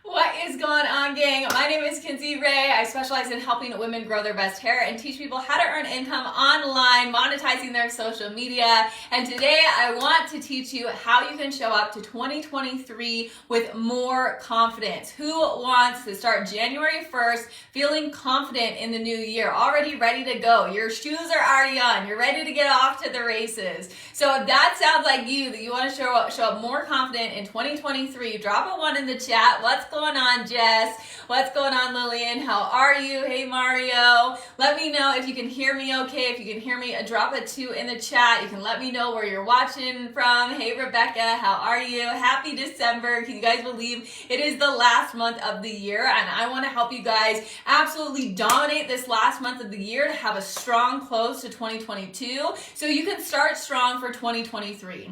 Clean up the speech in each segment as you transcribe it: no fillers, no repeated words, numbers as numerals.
What is going on, gang? My name is Kinsey Ray. I specialize in helping women grow their best hair and teach people how to earn income online, monetizing their social media. And today I want to teach you how you can show up to 2023 with more confidence. Who wants to start January 1st feeling confident in the new year, already ready to go? Your shoes are already on. You're ready to get off to the races. So if that sounds like you, that you want to show up more confident in 2023, drop a 1 in the chat. What's going on, Jess? What's going on, Lillian? How are you? Hey, Mario. Let me know if you can hear me okay. If you can hear me, drop a 2 in the chat. You can let me know where you're watching from. Hey, Rebecca. How are you? Happy December. Can you guys believe it is the last month of the year? And I want to help you guys absolutely dominate this last month of the year to have a strong close to 2022 so you can start strong for 2023.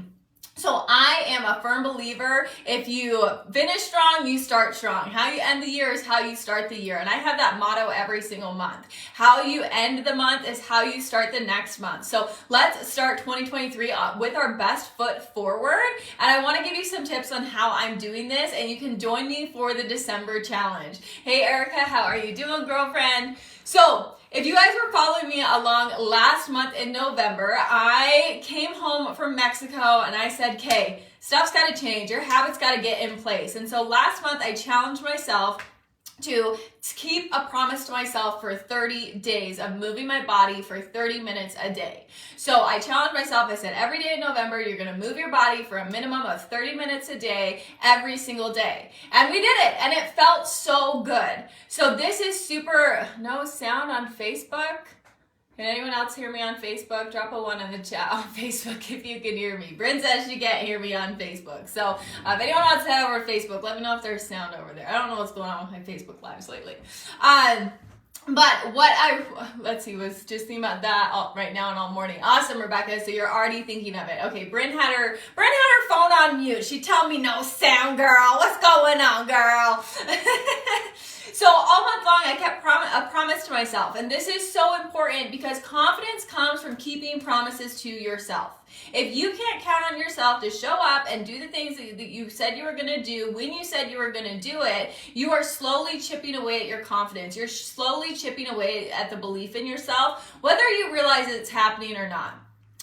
So I am a firm believer, if you finish strong, you start strong. How you end the year is how you start the year. And I have that motto every single month. How you end the month is how you start the next month. So let's start 2023 with our best foot forward. And I want to give you some tips on how I'm doing this, and you can join me for the December challenge. Hey, Erica, how are you doing, girlfriend? So if you guys were following me along last month in November, I came home from Mexico and I said, okay, stuff's got to change. Your habits got to get in place. And so last month I challenged myself to keep a promise to myself for 30 days of moving my body for 30 minutes a day. So I challenged myself. I said, every day in November, you're going to move your body for a minimum of 30 minutes a day, every single day. And we did it, and it felt so good. So this is super, no sound on Facebook. Can anyone else hear me on Facebook? Drop a 1 in the chat on Facebook if you can hear me. Bryn says she can't hear me on Facebook. So if anyone wants to head over to Facebook, let me know if there's sound over there. I don't know what's going on with my Facebook lives lately. But what let's see, was just thinking about that right now and all morning. Awesome, Rebecca. So you're already thinking of it. Okay, Bryn had her phone on mute. She told me no sound, girl. What's going on, girl? So all month long, I kept a promise to myself. And this is so important because confidence comes from keeping promises to yourself. If you can't count on yourself to show up and do the things that you said you were going to do when you said you were going to do it, you are slowly chipping away at your confidence. You're slowly chipping away at the belief in yourself, whether you realize it's happening or not.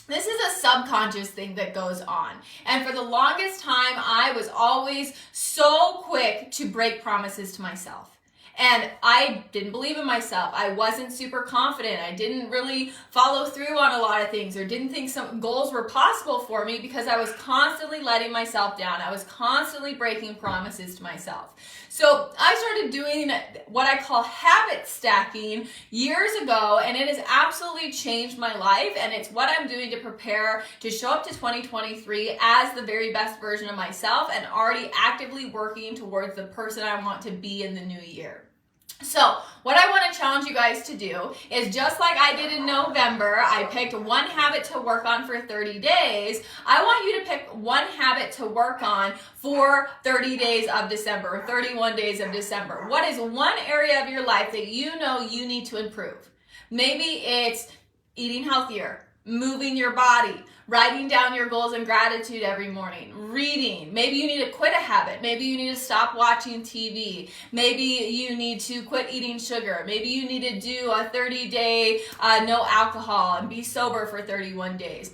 This is a subconscious thing that goes on. And for the longest time, I was always so quick to break promises to myself. And I didn't believe in myself. I wasn't super confident. I didn't really follow through on a lot of things, or didn't think some goals were possible for me because I was constantly letting myself down. I was constantly breaking promises to myself. So I started doing what I call habit stacking years ago, and it has absolutely changed my life. And it's what I'm doing to prepare to show up to 2023 as the very best version of myself and already actively working towards the person I want to be in the new year. So what I want to challenge you guys to do is, just like I did in November, I picked one habit to work on for 30 days. I want you to pick one habit to work on for 30 days of December, or 31 days of December. What is one area of your life that you know you need to improve? Maybe it's eating healthier, moving your body, writing down your goals and gratitude every morning, reading. Maybe you need to quit a habit. Maybe you need to stop watching TV. Maybe you need to quit eating sugar. Maybe you need to do a 30-day no alcohol and be sober for 31 days.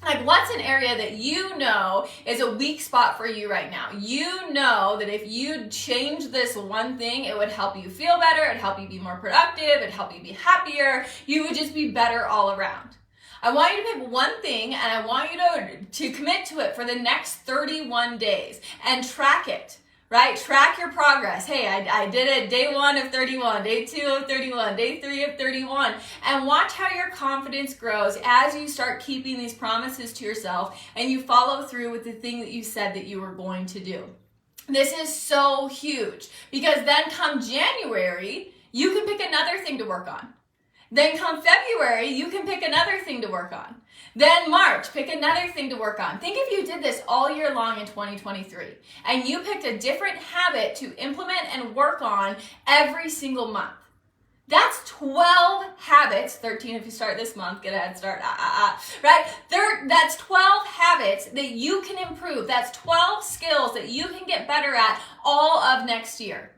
Like, what's an area that you know is a weak spot for you right now? You know that if you change this one thing, it would help you feel better, it'd help you be more productive, it'd help you be happier, you would just be better all around. I want you to pick one thing, and I want you to commit to it for the next 31 days and track it, right? Track your progress. Hey, I did it day 1 of 31, day 2 of 31, day 3 of 31, and watch how your confidence grows as you start keeping these promises to yourself and you follow through with the thing that you said that you were going to do. This is so huge because then come January, you can pick another thing to work on. Then come February, you can pick another thing to work on. Then March, pick another thing to work on. Think if you did this all year long in 2023 and you picked a different habit to implement and work on every single month. That's 12 habits, 13 if you start this month, get a head start, right? That's 12 habits that you can improve. That's 12 skills that you can get better at all of next year.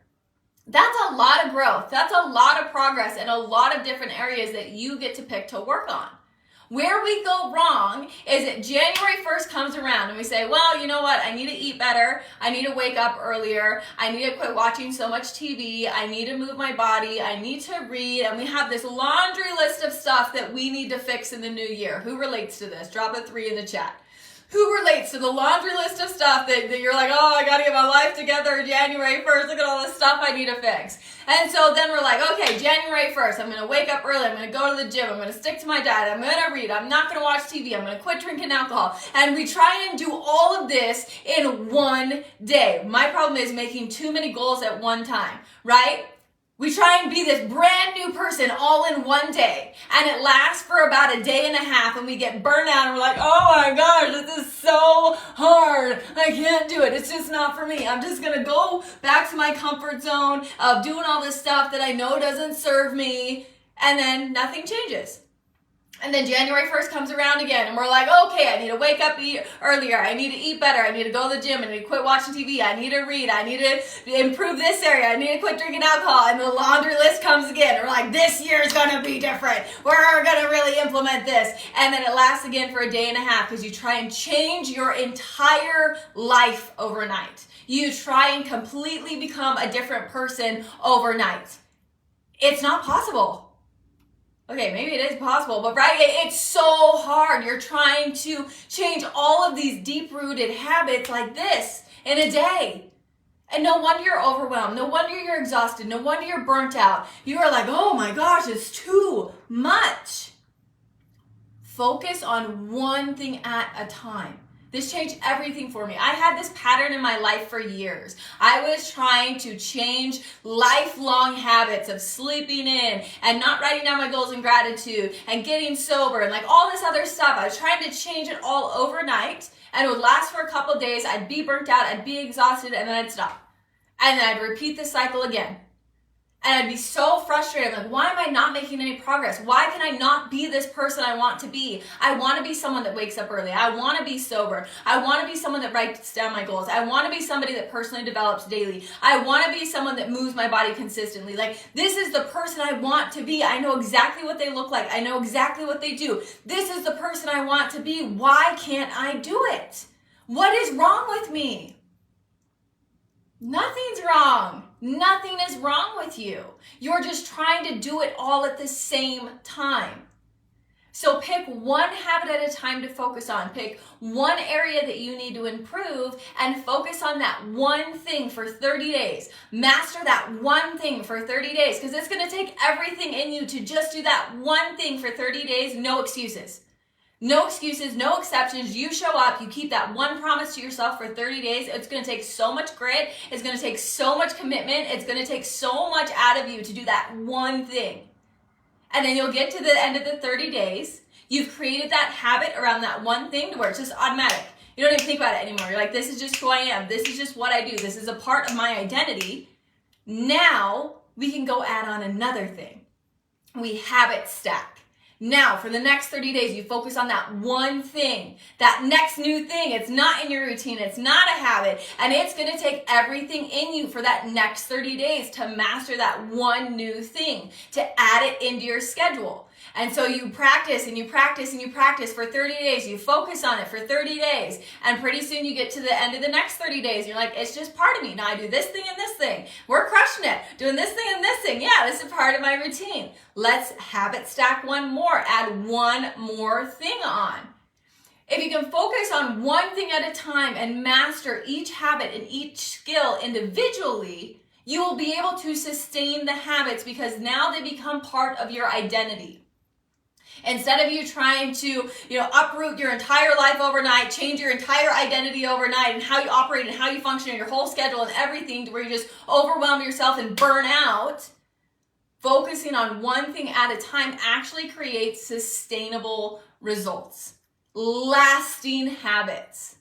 That's a lot of growth. That's a lot of progress in a lot of different areas that you get to pick to work on. Where we go wrong is that January 1st comes around and we say, well, you know what? I need to eat better. I need to wake up earlier. I need to quit watching so much TV. I need to move my body. I need to read. And we have this laundry list of stuff that we need to fix in the new year. Who relates to this? Drop a 3 in the chat. Who relates to the laundry list of stuff that you're like, oh, I got to get my life together January 1st. Look at all this stuff I need to fix. And so then we're like, okay, January 1st, I'm going to wake up early. I'm going to go to the gym. I'm going to stick to my diet. I'm going to read. I'm not going to watch TV. I'm going to quit drinking alcohol. And we try and do all of this in one day. My problem is making too many goals at one time, right? We try and be this brand new person all in one day, and it lasts for about a day and a half, and we get burnt out, and we're like, oh my gosh, this is so hard. I can't do it. It's just not for me. I'm just going to go back to my comfort zone of doing all this stuff that I know doesn't serve me, and then nothing changes. And then January 1st comes around again, and we're like, okay, I need to wake up earlier. I need to eat better. I need to go to the gym. I need to quit watching TV. I need to read. I need to improve this area. I need to quit drinking alcohol. And the laundry list comes again. We're like, this year's going to be different. We're going to really implement this. And then it lasts again for a day and a half because you try and change your entire life overnight. You try and completely become a different person overnight. It's not possible. Okay, maybe it is possible, but right, it's so hard. You're trying to change all of these deep-rooted habits like this in a day. And no wonder you're overwhelmed. No wonder you're exhausted. No wonder you're burnt out. You are like, oh my gosh, it's too much. Focus on one thing at a time. This changed everything for me. I had this pattern in my life for years. I was trying to change lifelong habits of sleeping in and not writing down my goals and gratitude and getting sober and like all this other stuff. I was trying to change it all overnight, and it would last for a couple of days. I'd be burnt out, I'd be exhausted, and then I'd stop. And then I'd repeat the cycle again. And I'd be so frustrated. Like, why am I not making any progress? Why can I not be this person I want to be? I want to be someone that wakes up early. I want to be sober. I want to be someone that writes down my goals. I want to be somebody that personally develops daily. I want to be someone that moves my body consistently. Like, this is the person I want to be. I know exactly what they look like. I know exactly what they do. This is the person I want to be. Why can't I do it? What is wrong with me? Nothing's wrong. Nothing is wrong with you. You're just trying to do it all at the same time. So pick one habit at a time to focus on. Pick one area that you need to improve and focus on that one thing for 30 days. Master that one thing for 30 days because it's going to take everything in you to just do that one thing for 30 days. No excuses. No excuses, no exceptions. You show up, you keep that one promise to yourself for 30 days. It's going to take so much grit. It's going to take so much commitment. It's going to take so much out of you to do that one thing. And then you'll get to the end of the 30 days. You've created that habit around that one thing to where it's just automatic. You don't even think about it anymore. You're like, this is just who I am. This is just what I do. This is a part of my identity. Now we can go add on another thing. We habit stack. Now, for the next 30 days, you focus on that one thing, that next new thing. It's not in your routine. It's not a habit. And it's going to take everything in you for that next 30 days to master that one new thing, to add it into your schedule. And so you practice and you practice and you practice for 30 days. You focus on it for 30 days. And pretty soon you get to the end of the next 30 days. You're like, it's just part of me. Now I do this thing and this thing. We're crushing it. Doing this thing and this thing. Yeah, this is part of my routine. Let's habit stack one more. Add one more thing on. If you can focus on one thing at a time and master each habit and each skill individually, you will be able to sustain the habits because now they become part of your identity. Instead of you trying to, uproot your entire life overnight, change your entire identity overnight and how you operate and how you function and your whole schedule and everything to where you just overwhelm yourself and burn out, focusing on one thing at a time actually creates sustainable results, lasting habits.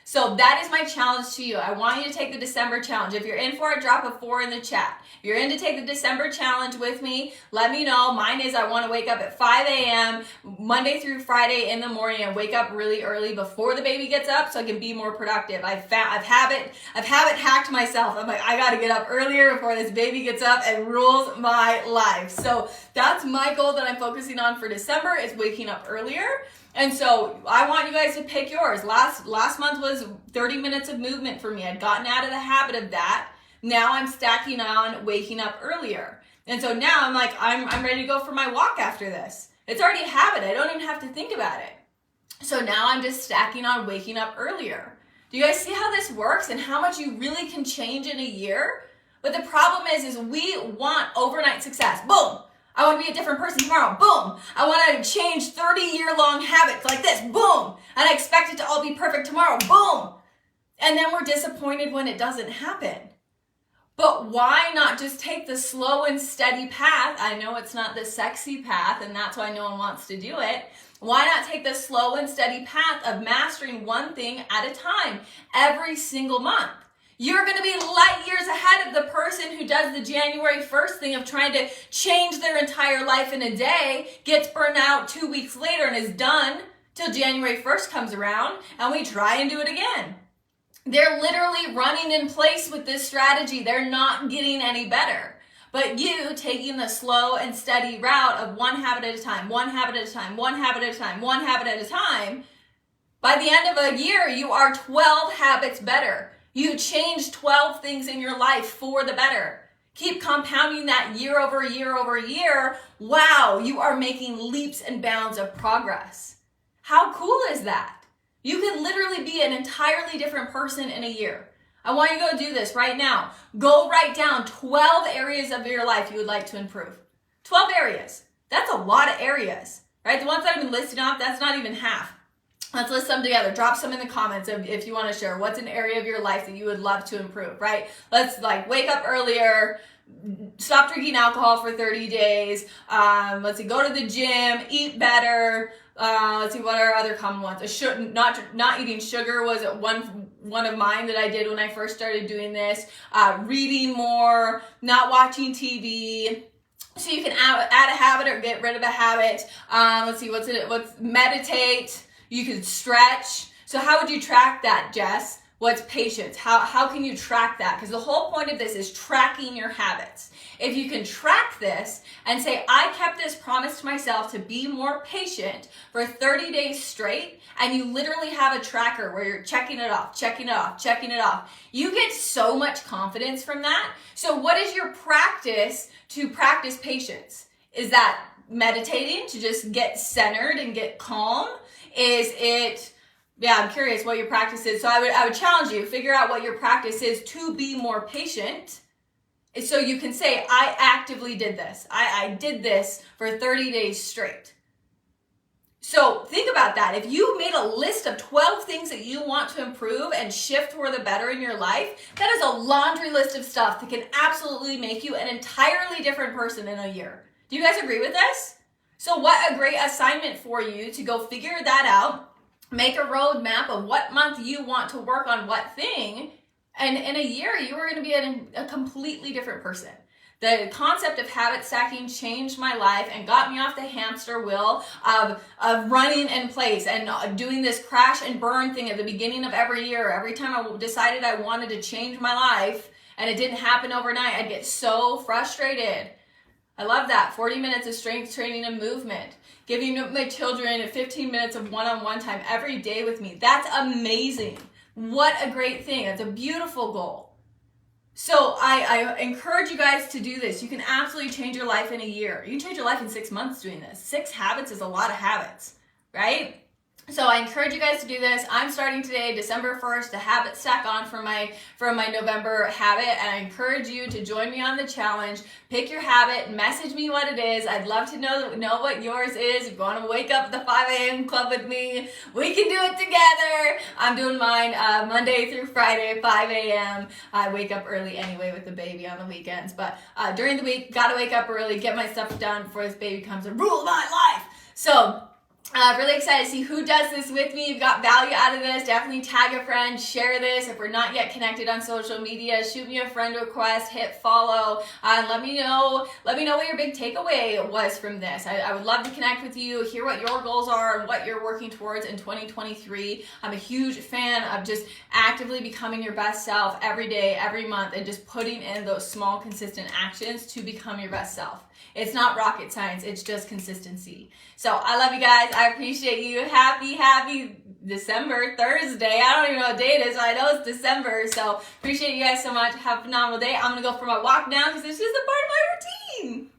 So that is my challenge to you. I want you to take the December challenge. If you're in for it, drop a 4 in the chat. If you're in to take the December challenge with me, let me know. Mine is I want to wake up at 5 a.m. Monday through Friday in the morning and wake up really early before the baby gets up so I can be more productive. I've habit hacked myself. I'm like, I got to get up earlier before this baby gets up and rules my life. So that's my goal that I'm focusing on for December, is waking up earlier. And so I want you guys to pick yours. Last month was 30 minutes of movement for me. I'd gotten out of the habit of that. Now I'm stacking on waking up earlier. And so now I'm like, I'm ready to go for my walk after this. It's already a habit. I don't even have to think about it. So now I'm just stacking on waking up earlier. Do you guys see how this works and how much you really can change in a year? But the problem is we want overnight success. Boom. I want to be a different person tomorrow. Boom. I want to change 30-year-long habits like this. Boom. And I expect it to all be perfect tomorrow. Boom. And then we're disappointed when it doesn't happen. But why not just take the slow and steady path? I know it's not the sexy path, and that's why no one wants to do it. Why not take the slow and steady path of mastering one thing at a time every single month? You're going to be light years ahead of the person who does the January 1st thing of trying to change their entire life in a day, gets burned out 2 weeks later and is done till January 1st comes around, and we try and do it again. They're literally running in place with this strategy. They're not getting any better. But you taking the slow and steady route of one habit at a time, one habit at a time, one habit at a time, one habit at a time, by the end of a year, you are 12 habits better. You changed 12 things in your life for the better. Keep compounding that year over year over year. Wow, you are making leaps and bounds of progress. How cool is that? You can literally be an entirely different person in a year. I want you to go do this right now. Go write down 12 areas of your life you would like to improve. 12 areas. That's a lot of areas, right? The ones that I've been listing off, that's not even half. Let's list them together. Drop some in the comments if you want to share. What's an area of your life that you would love to improve, right? Let's wake up earlier, stop drinking alcohol for 30 days. Let's see, go to the gym, eat better. Let's see, what are other common ones? Not eating sugar was one of mine that I did when I first started doing this. Reading more, not watching TV. So you can add a habit or get rid of a habit. Let's see, what's meditate. You can stretch. So how would you track that, Jess? What's patience? How can you track that? Because the whole point of this is tracking your habits. If you can track this and say, I kept this promise to myself to be more patient for 30 days straight, and you literally have a tracker where you're checking it off, checking it off, checking it off, you get so much confidence from that. So what is your practice to practice patience? Is that meditating to just get centered and get calm? Is it, I'm curious what your practice is. So I would challenge you, figure out what your practice is to be more patient. So you can say, I actively did this. I did this for 30 days straight. So think about that. If you made a list of 12 things that you want to improve and shift for the better in your life, that is a laundry list of stuff that can absolutely make you an entirely different person in a year. Do you guys agree with this? So what a great assignment for you to go figure that out, make a roadmap of what month you want to work on what thing, and in a year you are going to be a completely different person. The concept of habit stacking changed my life and got me off the hamster wheel of running in place and doing this crash and burn thing at the beginning of every year. Every time I decided I wanted to change my life and it didn't happen overnight, I'd get so frustrated. I love that. 40 minutes of strength training and movement. Giving my children 15 minutes of one-on-one time every day with me. That's amazing. What a great thing. That's a beautiful goal. So I encourage you guys to do this. You can absolutely change your life in a year. You can change your life in 6 months doing this. 6 habits is a lot of habits, right? So I encourage you guys to do this. I'm starting today, December 1st, to habit stack on for my November habit, and I encourage you to join me on the challenge. Pick your habit, message me what it is. I'd love to know what yours is. If you want to wake up at the 5 a.m. club with me, we can do it together. I'm doing mine Monday through Friday, 5 a.m. I wake up early anyway with the baby on the weekends, but during the week, gotta wake up early, get my stuff done before this baby comes and rule my life. So Really excited to see who does this with me. You've got value out of this. Definitely tag a friend, share this. If we're not yet connected on social media, shoot me a friend request, hit follow, and let me know what your big takeaway was from this. I would love to connect with you, hear what your goals are and what you're working towards in 2023. I'm a huge fan of just actively becoming your best self every day, every month, and just putting in those small, consistent actions to become your best self. It's not rocket science, it's just consistency. So I love you guys. I appreciate you. Happy December, Thursday. I don't even know what day it is, but I know it's December. So appreciate you guys so much. Have a phenomenal day. I'm going to go for my walk now because this is a part of my routine.